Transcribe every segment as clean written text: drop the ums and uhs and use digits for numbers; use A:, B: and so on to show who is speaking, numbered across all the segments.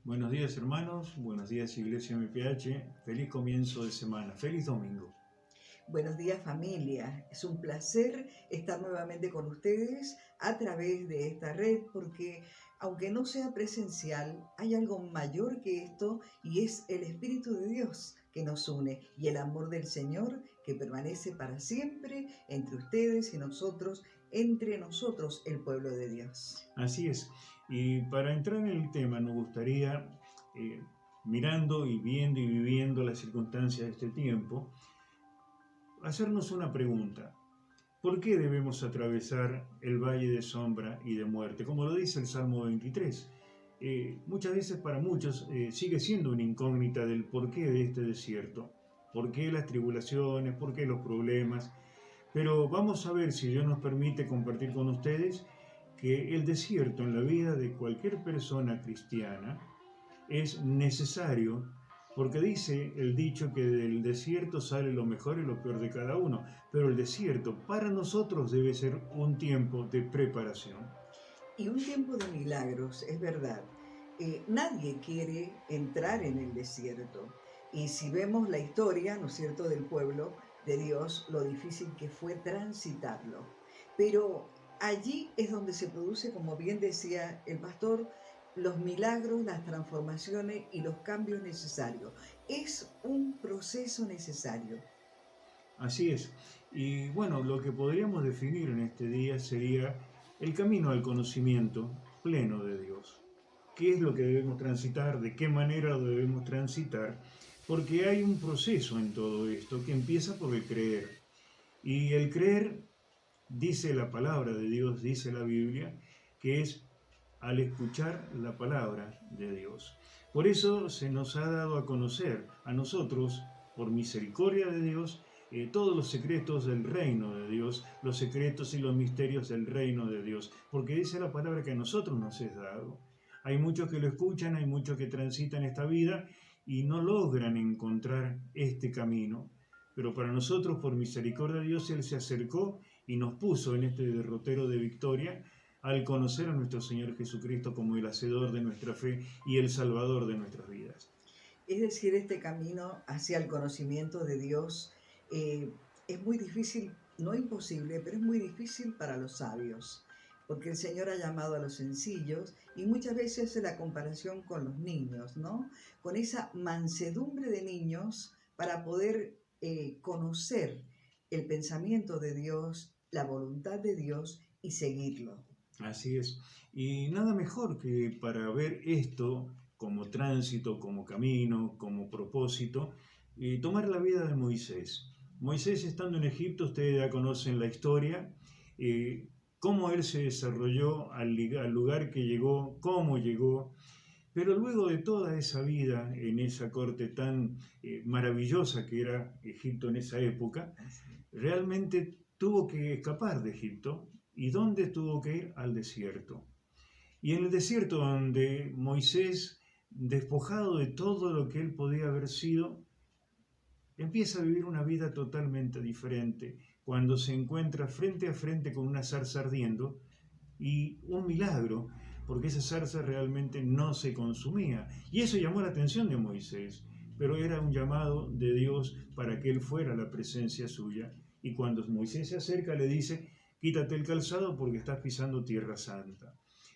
A: Buenos días hermanos, buenos días Iglesia MPH, feliz comienzo de semana, feliz domingo.
B: Buenos días familia, es un placer estar nuevamente con ustedes a través de esta red porque aunque no sea presencial, hay algo mayor que esto y es el Espíritu de Dios que nos une y el amor del Señor que permanece para siempre entre ustedes y nosotros, entre nosotros el pueblo de Dios.
A: Así es, y para entrar en el tema nos gustaría, mirando y viendo y viviendo las circunstancias de este tiempo, hacernos una pregunta. ¿Por qué debemos atravesar el valle de sombra y de muerte? Como lo dice el Salmo 23. Muchas veces para muchos sigue siendo una incógnita del porqué de este desierto. ¿Por qué las tribulaciones? ¿Por qué los problemas? Pero vamos a ver si Dios nos permite compartir con ustedes que el desierto en la vida de cualquier persona cristiana es necesario, porque dice el dicho que del desierto sale lo mejor y lo peor de cada uno, pero el desierto para nosotros debe ser un tiempo de preparación.
B: Y un tiempo de milagros, es verdad. Nadie quiere entrar en el desierto. Y si vemos la historia, ¿no es cierto?, del pueblo de Dios, lo difícil que fue transitarlo. Pero allí es donde se produce, como bien decía el pastor, los milagros, las transformaciones y los cambios necesarios. Es un proceso necesario.
A: Así es. Y bueno, lo que podríamos definir en este día sería el camino al conocimiento pleno de Dios. ¿Qué es lo que debemos transitar? ¿De qué manera lo debemos transitar? Porque hay un proceso en todo esto que empieza por el creer. Y el creer, dice la palabra de Dios, dice la Biblia, que es al escuchar la palabra de Dios. Por eso se nos ha dado a conocer a nosotros, por misericordia de Dios, todos los secretos del reino de Dios, los secretos y los misterios del reino de Dios, porque dice la palabra que a nosotros nos es dado. Hay muchos que lo escuchan, hay muchos que transitan esta vida y no logran encontrar este camino. Pero para nosotros, por misericordia de Dios, Él se acercó y nos puso en este derrotero de victoria al conocer a nuestro Señor Jesucristo como el hacedor de nuestra fe y el salvador de nuestras vidas.
B: Es decir, este camino hacia el conocimiento de Dios es muy difícil, no imposible, pero es muy difícil para los sabios, porque el Señor ha llamado a los sencillos y muchas veces hace la comparación con los niños, ¿no? Con esa mansedumbre de niños para poder conocer el pensamiento de Dios, la voluntad de Dios y seguirlo.
A: Así es. Y nada mejor que para ver esto como tránsito, como camino, como propósito, tomar la vida de Moisés. Moisés estando en Egipto, ustedes ya conocen la historia, cómo él se desarrolló al lugar que llegó, cómo llegó, pero luego de toda esa vida en esa corte tan maravillosa que era Egipto en esa época, realmente tuvo que escapar de Egipto. ¿Y dónde tuvo que ir? Al desierto. Y en el desierto donde Moisés, despojado de todo lo que él podía haber sido, empieza a vivir una vida totalmente diferente cuando se encuentra frente a frente con una zarza ardiendo y un milagro, porque esa zarza realmente no se consumía. Y eso llamó la atención de Moisés, pero era un llamado de Dios para que él fuera a la presencia suya. Y cuando Moisés se acerca le dice, quítate el calzado porque estás pisando tierra santa.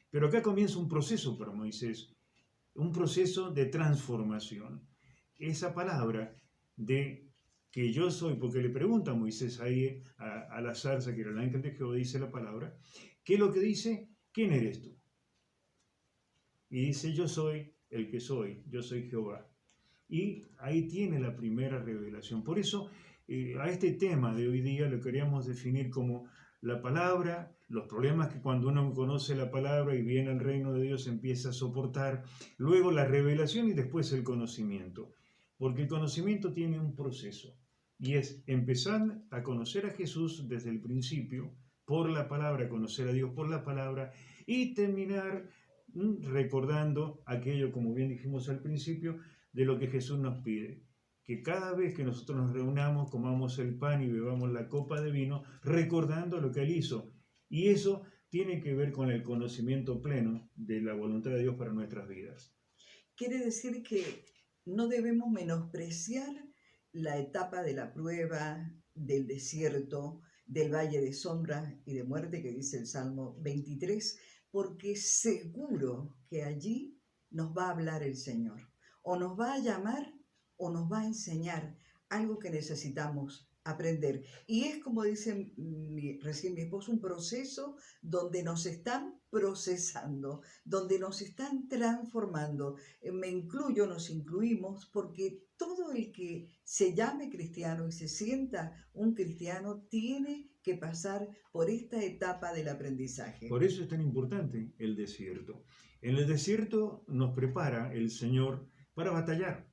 A: Pero acá comienza un proceso para Moisés, un proceso de transformación. Esa palabra de que yo soy, porque le pregunta a Moisés ahí a la zarza, que era el ángel de Jehová, dice la palabra, ¿qué es lo que dice? ¿Quién eres tú? Y dice, yo soy el que soy, yo soy Jehová. Y ahí tiene la primera revelación. Por eso, a este tema de hoy día lo queríamos definir como la palabra, los problemas que cuando uno conoce la palabra y viene al reino de Dios empieza a soportar, luego la revelación y después el conocimiento. Porque el conocimiento tiene un proceso y es empezar a conocer a Jesús desde el principio, por la palabra, conocer a Dios por la palabra y terminar recordando aquello, como bien dijimos al principio, de lo que Jesús nos pide. Que cada vez que nosotros nos reunamos, comamos el pan y bebamos la copa de vino, recordando lo que Él hizo. Y eso tiene que ver con el conocimiento pleno de la voluntad de Dios para nuestras vidas.
B: quiere decir que no debemos menospreciar la etapa de la prueba, del desierto, del valle de sombra y de muerte que dice el Salmo 23, porque seguro que allí nos va a hablar el Señor, o nos va a llamar o nos va a enseñar algo que necesitamos aprender. Y es como dice recién mi esposo, un proceso donde nos están procesando, donde nos están transformando. Me incluyo, nos incluimos, porque todo el que se llame cristiano y se sienta un cristiano tiene que pasar por esta etapa del aprendizaje.
A: Por eso es tan importante el desierto. En el desierto nos prepara el Señor para batallar,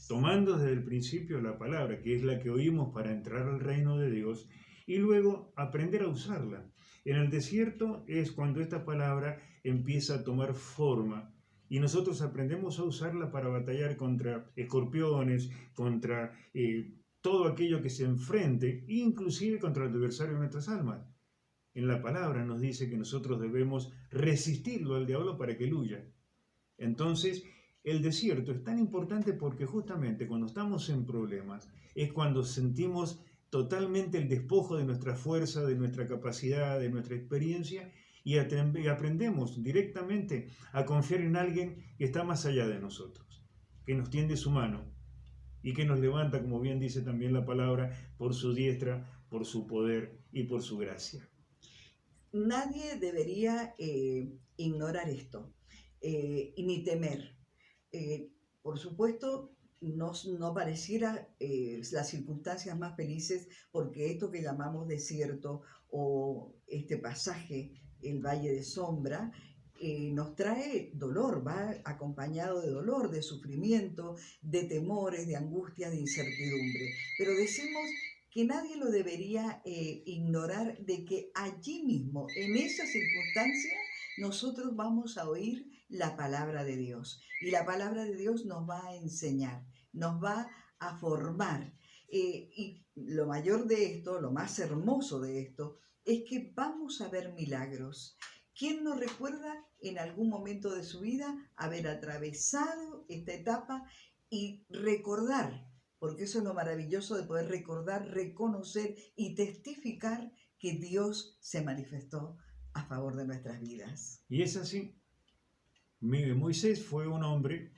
A: tomando desde el principio la palabra, que es la que oímos para entrar al reino de Dios, y luego aprender a usarla. En el desierto es cuando esta palabra empieza a tomar forma y nosotros aprendemos a usarla para batallar contra escorpiones, contra todo aquello que se enfrente, inclusive contra el adversario de nuestras almas. En la palabra nos dice que nosotros debemos resistirlo al diablo para que él huya. Entonces, el desierto es tan importante porque justamente cuando estamos en problemas es cuando sentimos totalmente el despojo de nuestra fuerza, de nuestra capacidad, de nuestra experiencia y aprendemos directamente a confiar en alguien que está más allá de nosotros, que nos tiende su mano y que nos levanta, como bien dice también la palabra, por su diestra, por su poder y por su gracia.
B: Nadie debería ignorar esto y ni temer. Por supuesto, no pareciera las circunstancias más felices, porque esto que llamamos desierto o este pasaje, el valle de sombra, nos trae dolor, va acompañado de dolor, de sufrimiento, de temores, de angustias, de incertidumbre. Pero decimos que nadie lo debería ignorar, de que allí mismo, en esa circunstancia, nosotros vamos a oír la palabra de Dios. Y la palabra de Dios nos va a enseñar, nos va a formar. Y lo mayor de esto, lo más hermoso de esto, es que vamos a ver milagros. ¿Quién nos recuerda en algún momento de su vida haber atravesado esta etapa y recordar? Porque eso es lo maravilloso de poder recordar, reconocer y testificar que Dios se manifestó a favor de nuestras vidas.
A: Y es así. Moisés fue un hombre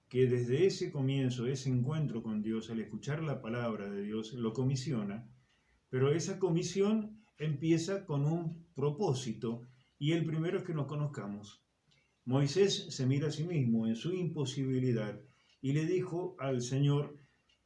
A: que desde ese comienzo, ese encuentro con Dios, al escuchar la palabra de Dios, lo comisiona, pero esa comisión empieza con un propósito, y el primero es que nos conozcamos. Moisés se mira a sí mismo en su imposibilidad y le dijo al Señor: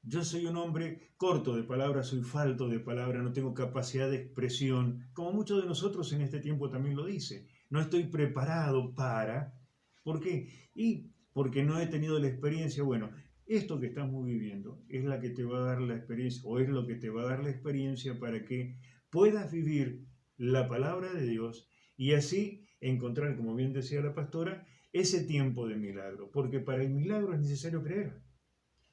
A: yo soy un hombre corto de palabras, soy falto de palabras, no tengo capacidad de expresión, como muchos de nosotros en este tiempo también lo dice. No estoy preparado para... ¿Por qué? Y porque no he tenido la experiencia. Bueno, esto que estamos viviendo es la que te va a dar la experiencia, o es lo que te va a dar la experiencia para que puedas vivir la palabra de Dios y así encontrar, como bien decía la pastora, ese tiempo de milagro. Porque para el milagro es necesario creer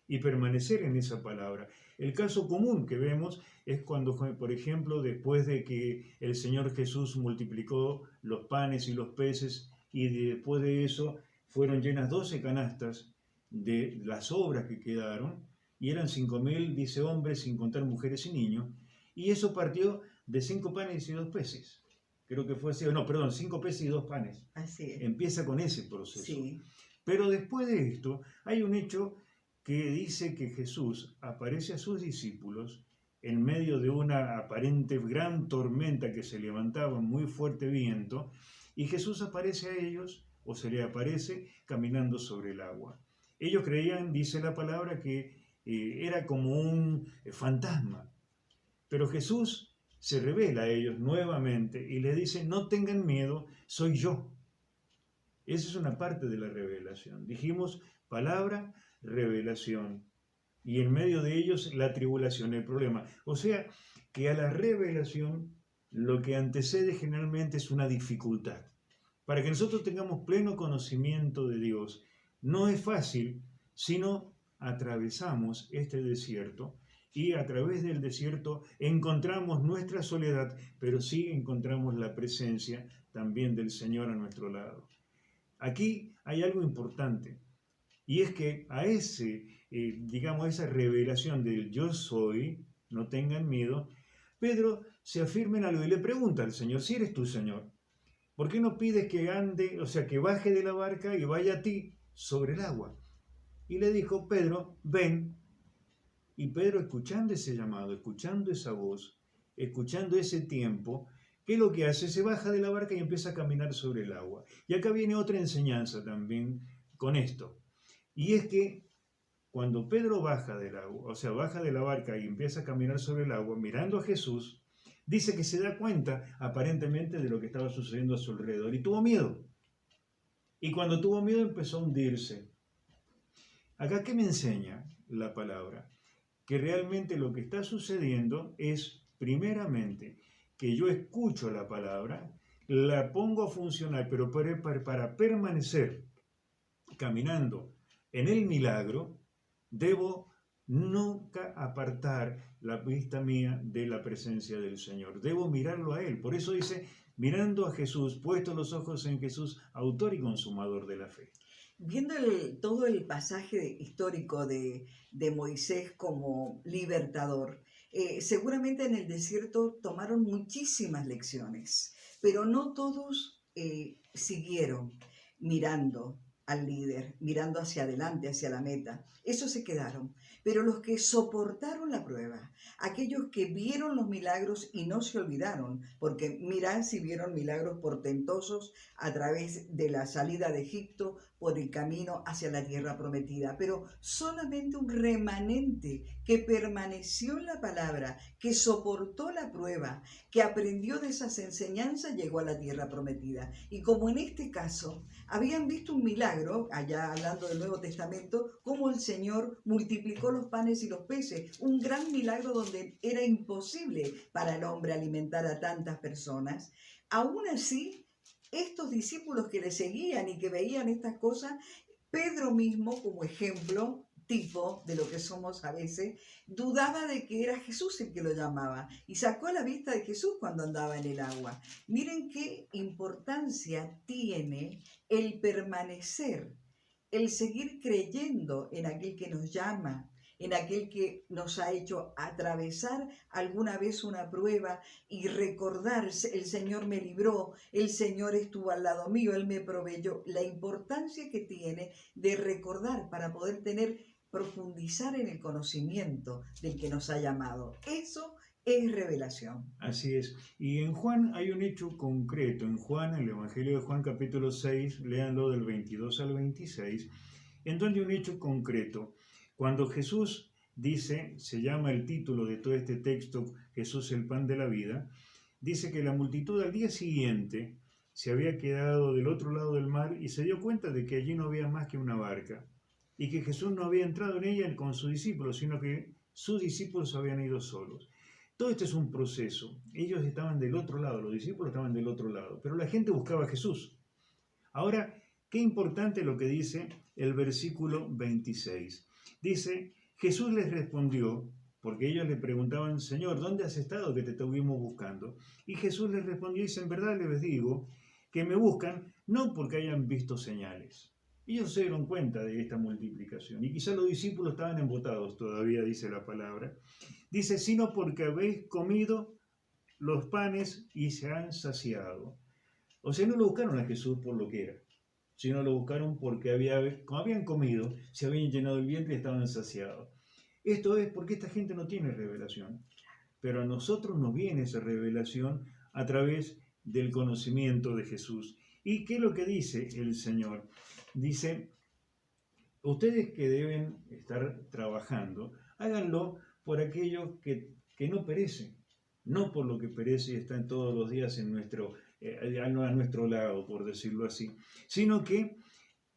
A: y permanecer en esa palabra. El caso común que vemos es cuando, por ejemplo, después de que el Señor Jesús multiplicó los panes y los peces, y después de eso fueron llenas 12 canastas de las sobras que quedaron, y eran 5.000, dice, hombres, sin contar mujeres y niños, y eso partió de 5 panes y 2 peces. Creo que fue así, no, perdón, 5 peces y 2 panes.
B: Así es.
A: Empieza con ese proceso.
B: Sí.
A: Pero después de esto hay un hecho que dice que Jesús aparece a sus discípulos en medio de una aparente gran tormenta que se levantaba, muy fuerte viento, y Jesús aparece a ellos, o se le aparece, caminando sobre el agua. Ellos creían, dice la palabra, que era como un fantasma, pero Jesús se revela a ellos nuevamente y les dice: no tengan miedo, soy yo. Esa es una parte de la revelación. Dijimos palabra, revelación, y en medio de ellos la tribulación, el problema. O sea, que a la revelación lo que antecede generalmente es una dificultad. Para que nosotros tengamos pleno conocimiento de Dios, no es fácil, sino atravesamos este desierto, y a través del desierto encontramos nuestra soledad, pero sí encontramos la presencia también del Señor a nuestro lado. Aquí hay algo importante. Y es que a digamos, esa revelación del yo soy, no tengan miedo, Pedro se afirma en algo y le pregunta al Señor, si eres tú, Señor, ¿por qué no pides que ande, o sea, que baje de la barca y vaya a ti sobre el agua? Y le dijo, Pedro, ven. Y Pedro, escuchando ese llamado, escuchando esa voz, escuchando ese tiempo, ¿qué es lo que hace? Se baja de la barca y empieza a caminar sobre el agua. Y acá viene otra enseñanza también con esto. Y es que cuando Pedro baja del agua, o sea, baja de la barca y empieza a caminar sobre el agua, mirando a Jesús, dice que se da cuenta aparentemente de lo que estaba sucediendo a su alrededor y tuvo miedo. Y cuando tuvo miedo empezó a hundirse. Acá, ¿qué me enseña la palabra? Que realmente lo que está sucediendo es, primeramente, que yo escucho la palabra, la pongo a funcionar, pero para permanecer caminando en el milagro, debo nunca apartar la vista mía de la presencia del Señor. Debo mirarlo a Él. Por eso dice, mirando a Jesús, puesto los ojos en Jesús, autor y consumador de la fe.
B: Viendo todo el pasaje histórico de Moisés como libertador, seguramente en el desierto tomaron muchísimas lecciones, pero no todos siguieron mirando al líder, mirando hacia adelante, hacia la meta. Esos se quedaron. Pero los que soportaron la prueba, aquellos que vieron los milagros y no se olvidaron, porque mirad si vieron milagros portentosos a través de la salida de Egipto, por el camino hacia la tierra prometida, pero solamente un remanente que permaneció en la palabra, que soportó la prueba, que aprendió de esas enseñanzas, llegó a la tierra prometida. Y como en este caso habían visto un milagro, allá hablando del Nuevo Testamento, como el Señor multiplicó los panes y los peces, un gran milagro donde era imposible para el hombre alimentar a tantas personas. Aún así, estos discípulos que le seguían y que veían estas cosas, Pedro mismo, como ejemplo tipo de lo que somos a veces, dudaba de que era Jesús el que lo llamaba y sacó la vista de Jesús cuando andaba en el agua. Miren qué importancia tiene el permanecer, el seguir creyendo en aquel que nos llama, en aquel que nos ha hecho atravesar alguna vez una prueba y recordar, el Señor me libró, el Señor estuvo al lado mío, Él me proveyó. La importancia que tiene de recordar para poder profundizar en el conocimiento del que nos ha llamado. Eso es revelación.
A: Así es. Y en Juan hay un hecho concreto. En Juan, el Evangelio de Juan capítulo 6, léanlo del 22 al 26, en donde hay un hecho concreto. Cuando Jesús dice, se llama el título de todo este texto, Jesús el pan de la vida, dice que la multitud al día siguiente se había quedado del otro lado del mar y se dio cuenta de que allí no había más que una barca y que Jesús no había entrado en ella con sus discípulos, sino que sus discípulos habían ido solos. Todo esto es un proceso. Ellos estaban del otro lado, los discípulos estaban del otro lado, pero la gente buscaba a Jesús. Ahora, qué importante lo que dice el versículo 26. Dice, Jesús les respondió, porque ellos le preguntaban, Señor, ¿dónde has estado que te estuvimos buscando? Y Jesús les respondió y dice, en verdad les digo que me buscan no porque hayan visto señales. Ellos se dieron cuenta de esta multiplicación y quizás los discípulos estaban embotados, todavía dice la palabra. Dice, sino porque habéis comido los panes y se han saciado. O sea, no lo buscaron a Jesús por lo que era, sino lo buscaron porque como habían comido, se habían llenado el vientre y estaban saciados. Esto es porque esta gente no tiene revelación, pero a nosotros nos viene esa revelación a través del conocimiento de Jesús. ¿Y qué es lo que dice el Señor? Dice, ustedes que deben estar trabajando, háganlo por aquellos que no perecen, no por lo que perece y están todos los días a nuestro lado, por decirlo así, sino que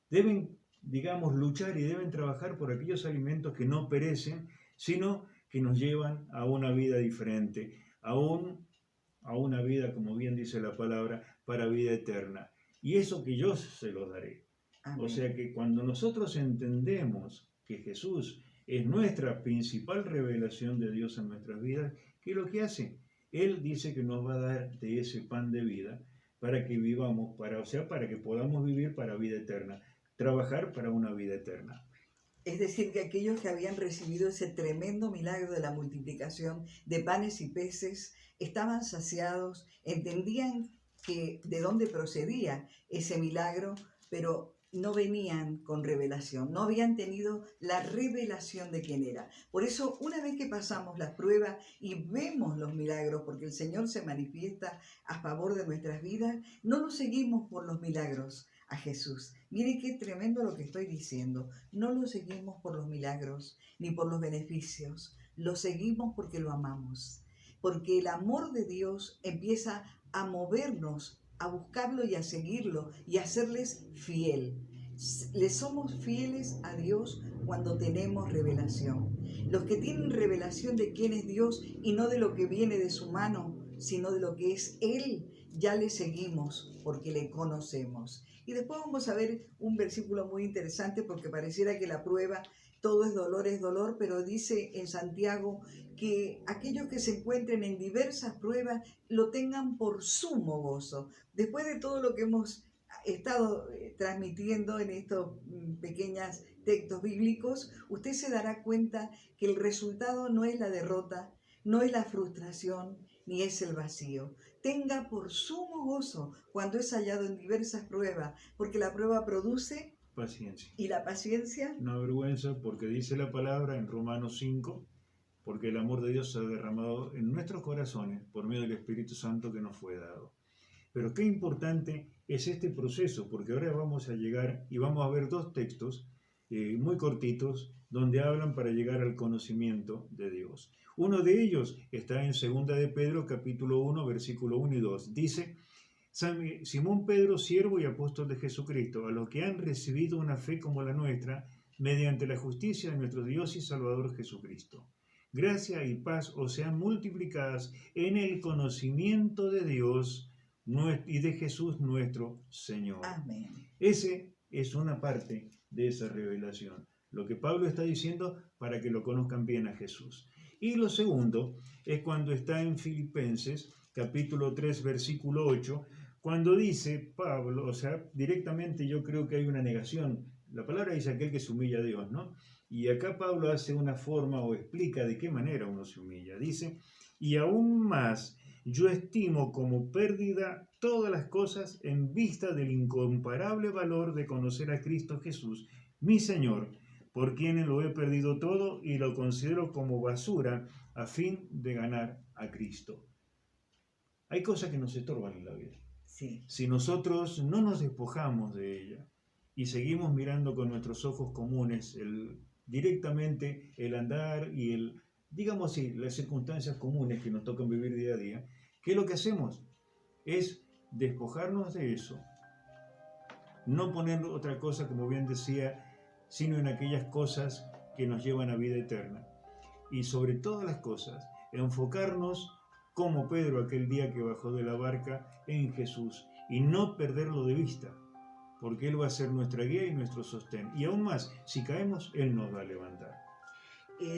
A: deben, digamos, luchar y deben trabajar por aquellos alimentos que no perecen, sino que nos llevan a una vida diferente, a una vida, como bien dice la palabra, para vida eterna. Y eso que yo se los daré. Amén. O sea que cuando nosotros entendemos que Jesús es nuestra principal revelación de Dios en nuestras vidas, ¿qué es lo que hace? Él dice que nos va a dar de ese pan de vida para que vivamos, para que podamos vivir para vida eterna. trabajar para una vida eterna.
B: Es decir, que aquellos que habían recibido ese tremendo milagro de la multiplicación de panes y peces estaban saciados, entendían de dónde procedía ese milagro, pero no venían con revelación, no habían tenido la revelación de quién era. Por eso, una vez que pasamos las pruebas y vemos los milagros, porque el Señor se manifiesta a favor de nuestras vidas, no lo seguimos por los milagros a Jesús. Mire qué tremendo lo que estoy diciendo. No lo seguimos por los milagros ni por los beneficios. Lo seguimos porque lo amamos. Porque el amor de Dios empieza a movernos, a buscarlo y a seguirlo y a serles fiel. Le somos fieles a Dios cuando tenemos revelación. Los que tienen revelación de quién es Dios y no de lo que viene de su mano, sino de lo que es Él, ya le seguimos porque le conocemos. Y después vamos a ver un versículo muy interesante porque pareciera que la prueba, todo es dolor, pero dice en Santiago que aquellos que se encuentren en diversas pruebas lo tengan por sumo gozo. Después de todo lo que hemos estado transmitiendo en estos pequeños textos bíblicos, usted se dará cuenta que el resultado no es la derrota, no es la frustración, ni es el vacío. Tenga por sumo gozo cuando es hallado en diversas pruebas, porque la prueba produce
A: paciencia.
B: Y la paciencia
A: no avergüenza, porque dice la palabra en Romanos 5, porque el amor de Dios se ha derramado en nuestros corazones por medio del Espíritu Santo que nos fue dado. Pero qué importante es este proceso, porque ahora vamos a llegar y vamos a ver dos textos muy cortitos donde hablan para llegar al conocimiento de Dios. Uno de ellos está en 2 de Pedro, capítulo 1, versículo 1 y 2. Dice: Simón Pedro, siervo y apóstol de Jesucristo, a los que han recibido una fe como la nuestra, mediante la justicia de nuestro Dios y Salvador Jesucristo. Gracia y paz os sean multiplicadas en el conocimiento de Dios y de Jesús nuestro Señor.
B: Amén.
A: Ese es una parte de esa revelación. Lo que Pablo está diciendo para que lo conozcan bien a Jesús. Y lo segundo es cuando está en Filipenses, capítulo 3, versículo 8, cuando dice Pablo, o sea, directamente yo creo que hay una negación. La palabra dice aquel que se humilla a Dios, ¿no? Y acá Pablo hace una forma o explica de qué manera uno se humilla. Dice: y aún más, yo estimo como pérdida todas las cosas en vista del incomparable valor de conocer a Cristo Jesús, mi Señor, por quien lo he perdido todo y lo considero como basura a fin de ganar a Cristo. Hay cosas que nos estorban en la vida.
B: Sí.
A: Si nosotros no nos despojamos de ella y seguimos mirando con nuestros ojos comunes directamente el andar y digamos así, las circunstancias comunes que nos tocan vivir día a día, ¿qué es lo que hacemos? Es despojarnos de eso, no poner otra cosa, como bien decía, sino en aquellas cosas que nos llevan a vida eterna. Y sobre todas las cosas, enfocarnos como Pedro aquel día que bajó de la barca en Jesús y no perderlo de vista, porque Él va a ser nuestra guía y nuestro sostén. Y aún más, si caemos, Él nos va a levantar.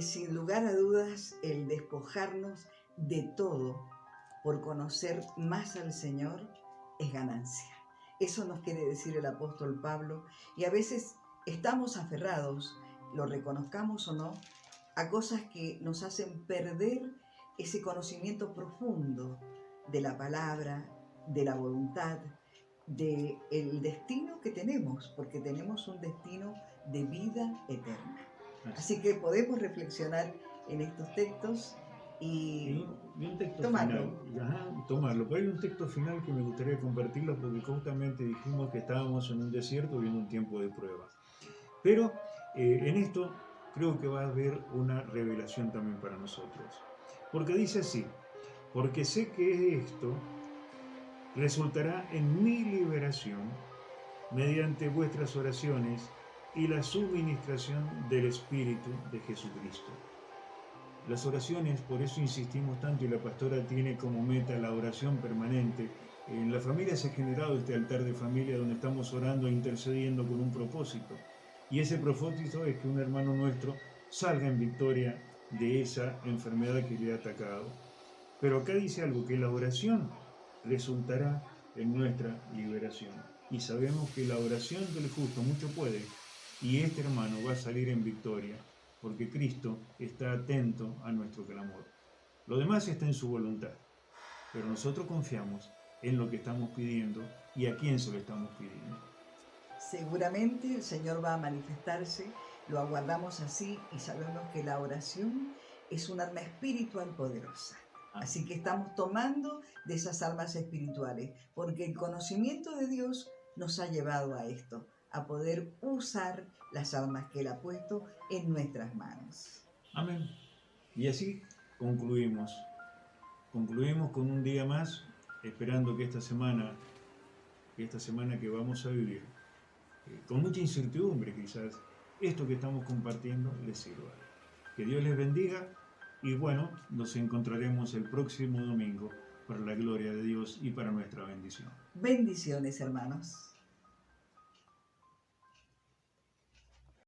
B: Sin lugar a dudas, el despojarnos de todo por conocer más al Señor es ganancia. Eso nos quiere decir el apóstol Pablo, y a veces estamos aferrados, lo reconozcamos o no, a cosas que nos hacen perder ese conocimiento profundo de la palabra, de la voluntad, del destino que tenemos, porque tenemos un destino de vida eterna. Así que podemos reflexionar en estos textos y
A: un texto
B: tomarlo.
A: Tomarlo. Pero hay un texto final que me gustaría compartirlo porque justamente dijimos que estábamos en un desierto viviendo un tiempo de prueba. Pero en esto creo que va a haber una revelación también para nosotros. Porque dice así: porque sé que esto resultará en mi liberación mediante vuestras oraciones y la suministración del Espíritu de Jesucristo. Las oraciones, por eso insistimos tanto, y la pastora tiene como meta la oración permanente. En la familia se ha generado este altar de familia donde estamos orando e intercediendo con un propósito. Y ese propósito es que un hermano nuestro salga en victoria de esa enfermedad que le ha atacado. Pero acá dice algo, que la oración resultará en nuestra liberación. y sabemos que la oración del justo mucho puede, y este hermano va a salir en victoria, porque Cristo está atento a nuestro clamor. Lo demás está en su voluntad, pero nosotros confiamos en lo que estamos pidiendo y a quién se lo estamos pidiendo.
B: Seguramente el Señor va a manifestarse, lo aguardamos así y sabemos que la oración es un arma espiritual poderosa. Así que estamos tomando de esas armas espirituales, porque el conocimiento de Dios nos ha llevado a esto, a poder usar las armas que Él ha puesto en nuestras manos.
A: Amén. Y así concluimos. Concluimos con un día más, esperando que esta semana que vamos a vivir, con mucha incertidumbre quizás, esto que estamos compartiendo les sirva. Que Dios les bendiga y bueno, nos encontraremos el próximo domingo para la gloria de Dios y para nuestra bendición.
B: Bendiciones, hermanos.